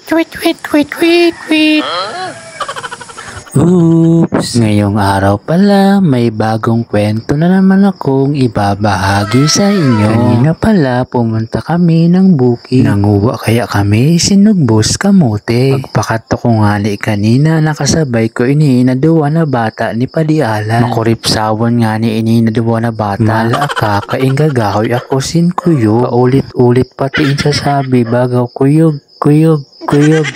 Tweet, tweet, tweet, tweet, tweet. Oops! Ngayong araw pala, may bagong kwento na naman akong ibabahagi sa inyo. Kanina pala, pumunta kami ng bukid. Nanguha kaya kami sinugbos kamote. Pagpakato ko nga ni kanina, nakasabay ko ini na duwa na bata ni Padialan. Makuripsawan nga ni ini na duwa na bata. Mala ka, kaingagahoy ako sinkuyo. Paulit-ulit pati sasabi, bagaw kuyog. Kuyog,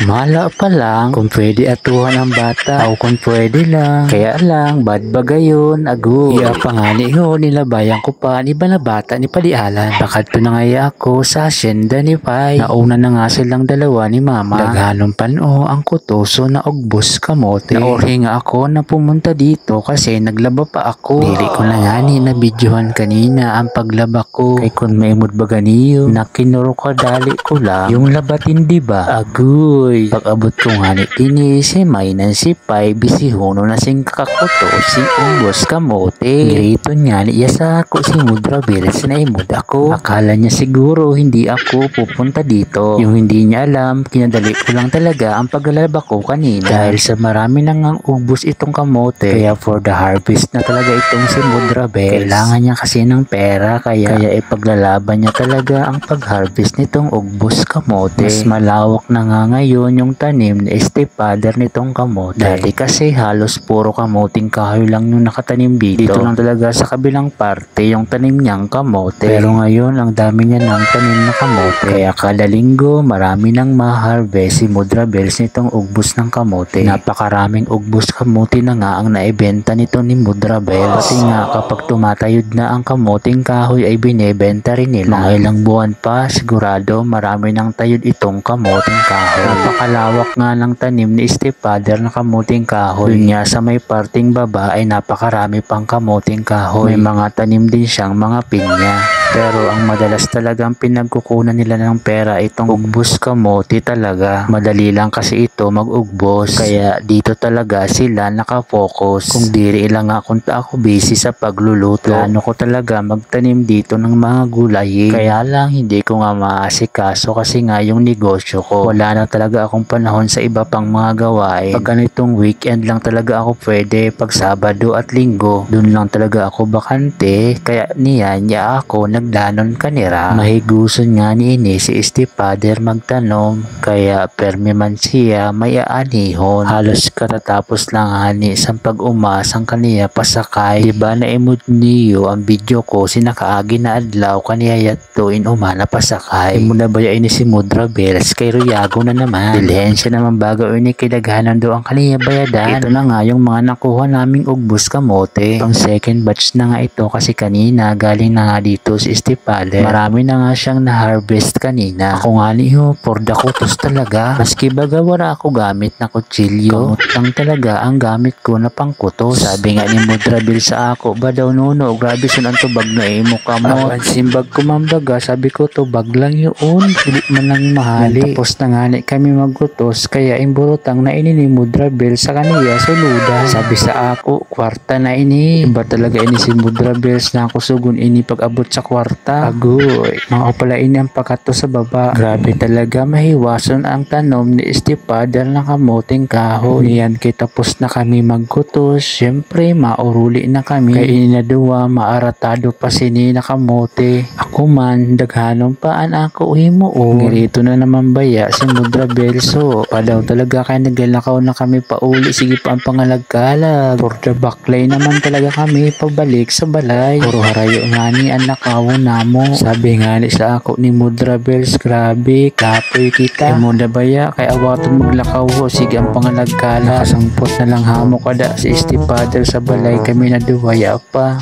mala pa lang kung pwede atuhan ang bata o kung pwede lang. Kaya lang, bad bagayon, ago. Iya pa nga ni ho, nilabayan ko pa ni ba na bata ni Padialan. Bakit na ngaya ako sa asyenda ni Pai. Nauna na nga silang dalawa ni Mama. Daghanon pano ang kutoso na ugbos kamote. Naorhe nga ako na pumunta dito kasi naglaba pa ako. Dili ko na nga ni na videohan kanina ang paglaba ko. Kay kung may mood baga niyo, nakinuro ka dali ko lang yung labatin diba? Agoy! Pag-abot ko nga ni kini, si Mainan si Pai, bisihono na sing kakakoto, si umbos kamote. Girito niya ni sa ako si Mudra Beres na imod ako. Akala niya siguro hindi ako pupunta dito. Yung hindi niya alam, kinadali ko lang talaga ang paglalaba ko kanina. Dahil sa marami nang ang ubos itong kamote, kaya for the harvest na talaga itong si Mudra Beres. Kailangan niya kasi ng pera, kaya ipaglalaban niya talaga ang pag-harvest nitong ubos kamote. Mas malawak na nga ngayon yung tanim ni stepfather nitong kamote. Dati kasi halos puro kamuting kahoy lang yung nakatanim dito. Dito lang talaga sa kabilang parte yung tanim niyang kamote. Pero ngayon ang dami niya ng tanim na kamote. Kaya kada linggo marami nang ma-harvest si Mudra Beres nitong ugbos ng kamote. Napakaraming ugbos kamote na nga ang naibenta nito ni Mudra Beres. Pati nga kapag tumatayod na ang kamuting kahoy ay binebenta rin nila. Mga ilang buwan pa sigurado marami nang tayod itong kamuting kahoy. Napakalawak nga ng tanim ni stepfather na kamuting kahoy. Yun nga sa may parting baba ay napakarami pang kamuting kahoy. May mga tanim din siyang mga pinya. Pero ang madalas talagang pinagkukunan nila ng pera itong ugbos kamote talaga. Madali lang kasi ito mag-ugbos. Kaya dito talaga sila nakafocus. Kung diri lang nga kung ako busy sa pagluluto. Plano ko talaga magtanim dito ng mga gulay. Kaya lang hindi ko nga maasikaso kasi nga yung negosyo ko. Wala na talaga akong panahon sa iba pang mga gawain. Pag ganitong weekend lang talaga ako pwede. Pag Sabado at Linggo, dun lang talaga ako bakante. Kaya niya ako nagdanon kanira. Mahiguson nga ni ini si stepfather magtanom. Kaya permi man siya may aanihon. Halos katatapos lang ani sa pag-umasang kaniya pasakay. Diba na imod niyo ang video ko sinakaagi na adlaw kaniya yatto in umana pasakay. Muna ba ini si Mudra Beres kay Ruyago na naman. Dilihensya naman bago ini kidaghanan do ang kaniya bayadan. Ito na nga yung mga nakuha naming ugbos kamote. Pang second batch na nga ito kasi kanina galing na nga dito si stepfather. Marami na nga siyang na-harvest kanina. Ako nga niyo, for the kutos talaga. Maski baga wala ako gamit na kutsilyo. Kamot lang talaga ang gamit ko na pangkutos. Sabi nga ni Mudra Beres sa ako, ba daw nuno, grabe sun ang tubag na imo kamot. Simbag ko mambaga, sabi ko tubag lang yun. Hindi man lang mahali. Tapos na nga ni kami magkutos, kaya imburutang na ini ni Mudra Beres sa kaniya suludan. Sabi sa ako, kwarta na ini. Iba talaga ini si Mudra Beres na ako sugun ini pag-abot sa kwarta. Agoy, mga pala ini ang pakato sa baba. Grabe talaga mahiwason ang tanom ni stepfather ng kamuting kahoy. Niyan kay tapos na kami magkutos. Siyempre mauruli na kami. Kaya ininaduwa maaratado pa sini na kamote. Ako man daghanon pa an ako himuon. Ngirito na naman baya si Mudra Beres. So padaw talaga kay nagalakaw na kami pauli. Sige pa ang pangalagkalag. For the baklay naman talaga kami pabalik sa balay. Puro harayo nga ni ang nakawon namo. Sabi nga ni sa ako ni Mudra Beres, grabe kapoy kita. Kay muna baya kay awaton maglakaw ho. Sige ang pangalagkalag. Nakasangpot na lang hamo kada si stepfather sa balay kami na duwaya pa.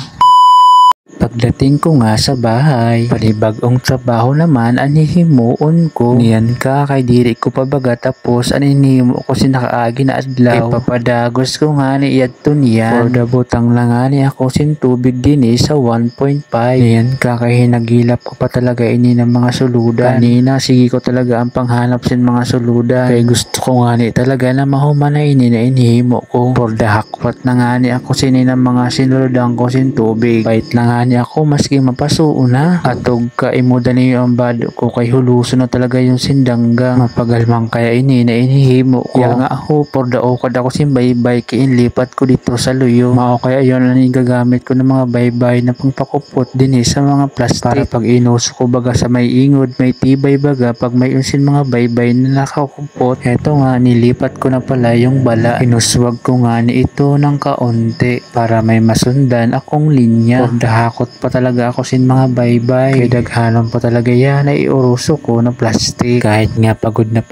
Pagdating ko nga sa bahay, panibagong trabaho naman anihimuon ko. Niyan ka kay diri ko pabaga tapos anihimo ko sinakaagi na adlaw. Ipapadagos ko nga ni iyadto niyan. For the butang lang nga ni ako sin tubig din sa 1.5. Niyan ka kay hinagilap ko pa talaga ini ng mga suludan. Kanina sige ko talaga ang panghanap sin mga suludan. Kay gusto ko nga ni talaga na mahuman na ini na inihimo ko. For the hakwat na nga ni ako sinin ng mga sinuludan ko sin tubig. Bait na nga gani ako maski mapasuo na. Atog ka imuda niyo ang bado ko kay huluso na talaga yung sindangga. Mapagalmang kaya ini na inihimo ko. Kaya nga ako por dao kad ako simbaybay kay inlipat ko dito sa luyo. Mao kaya yon na gagamit ko ng mga baybay na pangpakupot din sa mga plastic. Para pag inuso ko baga sa may ingod, may tibay baga pag may unsin mga baybay na nakakupot. Eto nga nilipat ko na pala yung bala. Inuswag ko nga ni ito ng kaunti para may masundan akong linya. Dahakot pa talaga ako sin mga baybay. Kaya daghanon pa talaga yan na iuruso ko na plastic. Kahit nga pagod na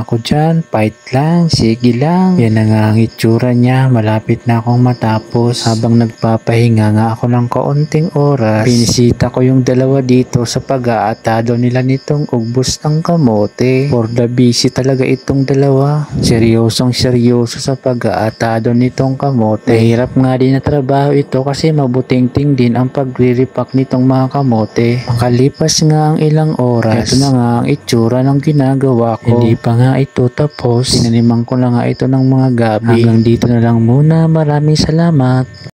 ako dyan, fight lang, sige lang. Yan na nga ang itsura niya. Malapit na akong matapos. Habang nagpapahinga nga ako ng kaunting oras, pinisita ko yung dalawa dito sa pag-aatado nila nitong ugbos ng kamote. For the busy talaga itong dalawa. Seryosong seryoso sa pag-aatado nitong kamote. Mahirap nga din na trabaho ito kasi mabuting-ting din ang pagre-repack nitong mga kamote. Makalipas nga ang ilang oras, ito na nga ang itsura ng ginagawa ko. Hindi pa nga ito tapos. Tinaniman ko na nga ito ng mga gabi. Hanggang dito na lang muna. Maraming salamat.